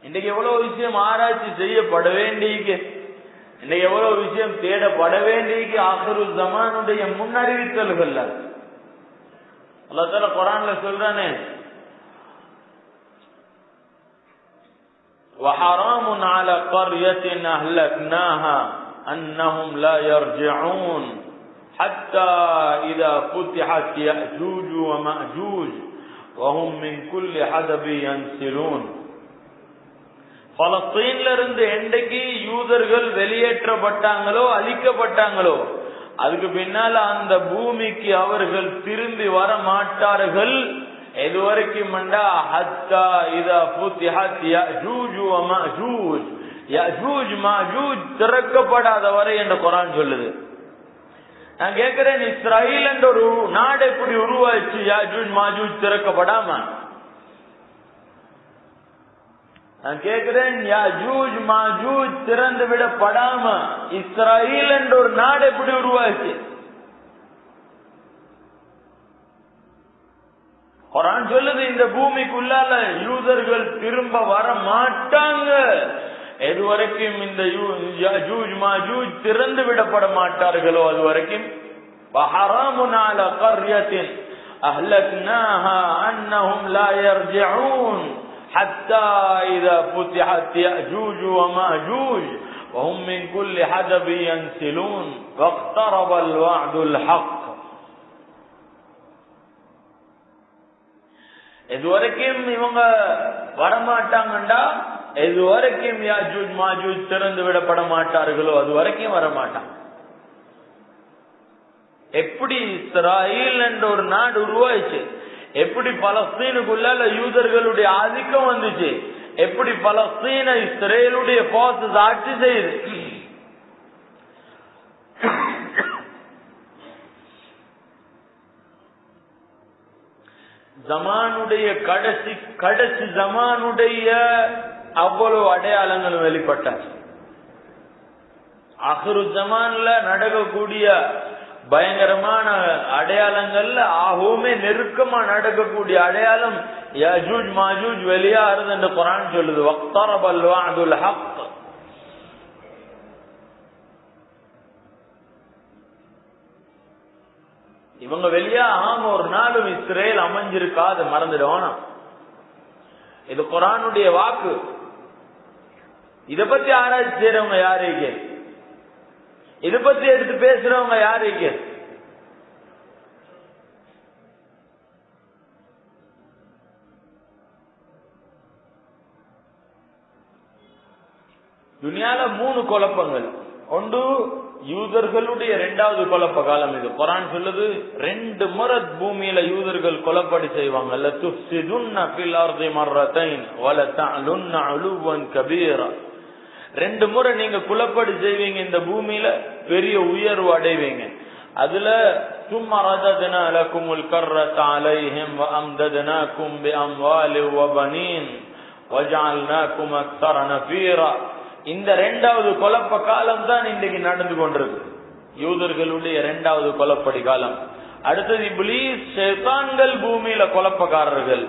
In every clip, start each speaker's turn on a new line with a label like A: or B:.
A: இன்றைக்கு எவ்வளவு விஷயம் ஆராய்ச்சி செய்யப்பட வேண்டிய, இன்னைக்கு எவ்வளவு விஷயம் தேடப்பட வேண்டிய ஆகிரு ஜமானுடைய முன்னறிவித்தல்கள். அல்லாஹ் தஆலா குர்ஆன்ல சொல்றானே, وحرام على قرية أهلكناها أنهم لا يرجعون حتى إذا فتحت يأجوج ومأجوج وهم من كل حدب ينسلون. பலஸ்தீன்ல இருந்து என்றைக்கு யூதர்கள் வெளியேற்றப்பட்டாங்களோ, அழிக்கப்பட்டாங்களோ, அதுக்கு பின்னால அந்த பூமிக்கு அவர்கள் திரும்பி வர மாட்டார்கள். எதுவரைக்கும் ஹத்தா இதா ஃபுத்திஹத் யஜூஜ் வ மஅஜூஜ், யஜூஜ் மஅஜூஜ் திறக்கப்படாத வரை என்று குர்ஆன் சொல்லுது. நான் கேட்கிறேன், இஸ்ரேல் என்ற ஒரு நாடு எப்படி உருவாச்சு யஜூஜ் மஅஜூஜ் திறக்கப்படாம? நான் கேட்கிறேன், யஜூஜ் மஅஜூஜ் திறந்து விடப்படாம இஸ்ரேல் என்ற ஒரு நாடு எப்படி உருவாச்சு? குர்ஆன் சொல்லுது, இந்த பூமிக்குள்ளால யூதர்கள் திரும்ப வர மாட்டாங்க. எதுவரைக்கும் இந்த யஜூஜ் மஅஜூஜ் திறந்து விடப்பட மாட்டார்களோ அது வரைக்கும். வஹராமுன் அலா கர்யத்தின் அஹ்லக்னாஹா அன்னஹும் லா யர்ஜிஊன் ஹத்தா இதா ஃபுத்திஹத் யஜூஜ் வ மஅஜூஜ் வஹும் மின் குல்லி ஹதபி யன்சிலூன் வக்தரபல் வஅதுல் ஹக். எதுவரைக்கும் இவங்க வரமாட்டாங்கண்டா, எதுவரைக்கும் யாஜூஜ் மாஜூஜ் திறந்து விடப்பட மாட்டார்களோ அது வரைக்கும் வரமாட்டாங்க. எப்படி இஸ்ரேல் என்ற ஒரு நாடு உருவாயிச்சு, எப்படி பலஸ்தீனுக்குள்ள யூதர்களுடைய ஆதிக்கம் வந்துச்சு, எப்படி பலஸ்தீன இஸ்ரேலுடைய போர்சஸ் ஆட்சி செய்யுது. ஜமானுடைய கடைசி ஜமானுடைய அவ்வளவு அடையாளங்களும் வெளிப்பட்டாச்சு. ஆகிரு ஜமான்ல நடக்கக்கூடிய பயங்கரமான அடையாளங்கள்ல ஆகவுமே நெருக்கமா நடக்கக்கூடிய அடையாளம் யஜூஜ் மாஜூஜ் வெளியாறுது என்று குர்ஆன் சொல்லுது. வக்தரபல் வஅதுல் ஹக். இவங்க வெளியாகாம ஒரு நாளும் இஸ்ரேல் அமைஞ்சிருக்காது, மறந்துடுவோம். இது குர்ஆனுடைய வாக்கு. இத பத்தி ஆராய்ச்சி செய்யறவங்க யாருக்கு? இத பத்தி எடுத்து பேசுறவங்க யாருக்கு? துனியால 3 குழப்பங்கள். ஒன்று யூதர்களுடைய 2வது குழப்ப காலம். இது குர்ஆன் சொல்லுது, 2 முறை பூமியில யூதர்கள் குழப்படி செய்வாங்க. லதுஃப்ஸிதுன்ன ஃபில் அர்தி மர்ரத்தைன் வல தஅலுன்ன உலுவன் கபீரா. 2 முறை நீங்க குழப்படி செய்வீங்க, இந்த பூமியில பெரிய உயர்வு அடைவீங்க. அதுல சும்ம ரதத்னா லகுமுல் கர்ரத அலைஹிம் வ அம்தத்னாகும் பிஅம்வாலி வ பனீன் வஜஅல்னாகும் அக்ஸர நஃபீரா. இந்த 2வது குழப்ப காலம் தான் இன்றைக்கு நடந்து கொண்டிருக்கு, யூதர்களுடைய 2வது குழப்படி காலம். அடுத்தது இப்லீஸ் ஷைத்தான்கள் பூமியில குழப்பக்காரர்கள்.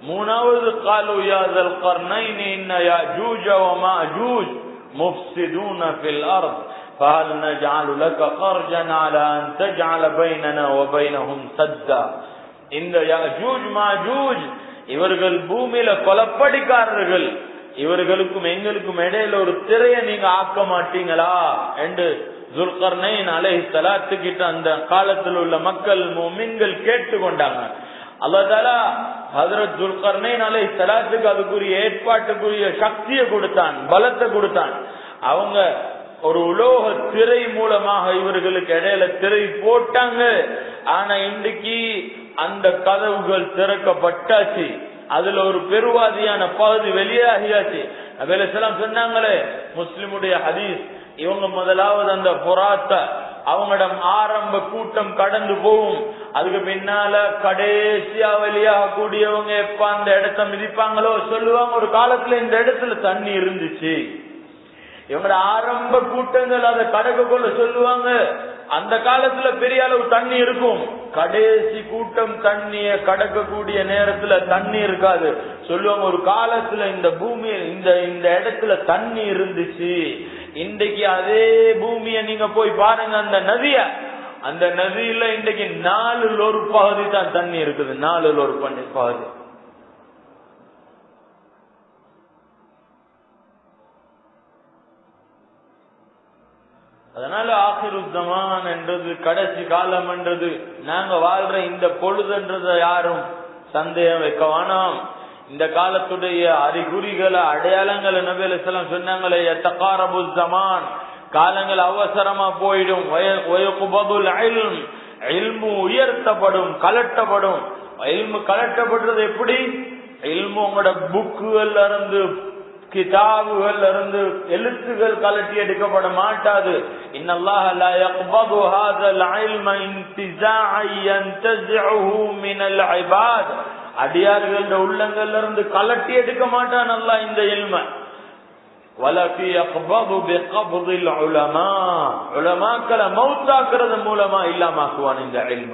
A: 3வது காலு யா ஸல் கர்னைன் இன்ன யாஜூஜ வ மாஜூஜ் முஃப்ஸிதூன ஃபில் அர்த் ஃபஹல் நஜஅலு லக கர்ஜன் அலா அன் தஜஅல பைனனா வ பைனஹும் சத்தா. இந்த யாஜூஜ் மாஜூஜ் இவர்கள் பூமியில குழப்படிக்காரர்கள், இவர்களுக்கும் எங்களுக்கும் இடையில ஒரு திரையை நீங்க ஆக்க மாட்டீங்களா என்று ஸுல்கர்னைன் அலைஹிஸ்ஸலாத்து கிட்ட அந்த காலத்தில் உள்ள மக்கள் முஃமின்கள் கேட்டுக்கொண்டாங்க. அல்லாஹ் தஆலா ஹஜ்ரத் ஸுல்கர்னைன் அலைஹிஸ்ஸலாத்துக்கு அதுக்குரிய ஏற்பாட்டுக்குரிய சக்தியை கொடுத்தான், பலத்தை கொடுத்தான். அவங்க ஒரு உலோக திரை மூலமாக இவர்களுக்கு இடையில திரை போட்டாங்க. ஆனா இன்றைக்கு அந்த கதவுகள் திறக்கப்பட்டாச்சு, அதுல ஒரு பெருவாதியான பகுதி வெளியாகியாச்சு. நபி ஸல்லல்லாஹு சொன்னாங்களே, முஸ்லிமுடைய ஹதீஸ், இவங்க முதலாவது அந்த புராத்த அவங்களிடம் ஆரம்ப கூட்டம் கடந்து போகும், அதுக்கு பின்னால கடைசியா வெளியாக கூடியவங்க எப்ப அந்த இடத்த மிதிப்பாங்களோ சொல்லுவாங்க, ஒரு காலத்துல இந்த இடத்துல தண்ணி இருந்துச்சு. இவங்களோட ஆரம்ப கூட்டங்கள் அதை கடக்க கொள்ள சொல்லுவாங்க, அந்த காலத்துல பெரிய அளவு தண்ணி இருக்கும். கடைசி கூட்டம் தண்ணிய கடக்கக்கூடிய நேரத்துல தண்ணி இருக்காது, சொல்லுவாங்க ஒரு காலத்துல இந்த பூமி இந்த இடத்துல தண்ணி இருந்துச்சு, இன்றைக்கு அதே பூமியை நீங்க போய் பாருங்க, அந்த நதியில இன்றைக்கு 4 ஒரு பகுதி தான் தண்ணி இருக்குது, 4 ஒரு பகுதி. அதனால ஆகிரு ஜமான் என்றது, கடைசி காலம் என்றது, நாங்க வாழ்ற இந்த பொழுதுன்றத யாரும் சந்தேகம் வைக்க வேணாம். இந்த காலத்துடைய அறிகுறிகளை அடையாளங்களை நபி அலைஹிஸ் ஸலாம் சொன்னாங்களே, யதகாரபு ஜமான், காலங்கள் அவசரமா போயிடும். வயகுபதுல் இல்ம், இல்மு உயர்த்தப்படும், கலட்டப்படும். இல்மு கலட்டப்படுறது எப்படி? இல்மு உங்களோட புக்குகள்ல இருந்து, கிதாபுகள் இருந்து எழுத்துகள் கலட்டி எடுக்கப்பட மாட்டாது. இன்னல்லாஹ லா யக்பது ஹாஸல் இல்ம இன்திஸாஅன் யன்தஸிஉஹு மினல் இபாத், அடியார்களுடைய உள்ளங்கள்ல இருந்து கலட்டி எடுக்க மாட்டான் அல்லாஹ் இந்த இல்ம. வலகி யக்பது பிகப்தில் உலமா, உலமாக்களை மௌத்தாக்குறது மூலமா இல்லாமாக்குவான் இந்த இல்ம.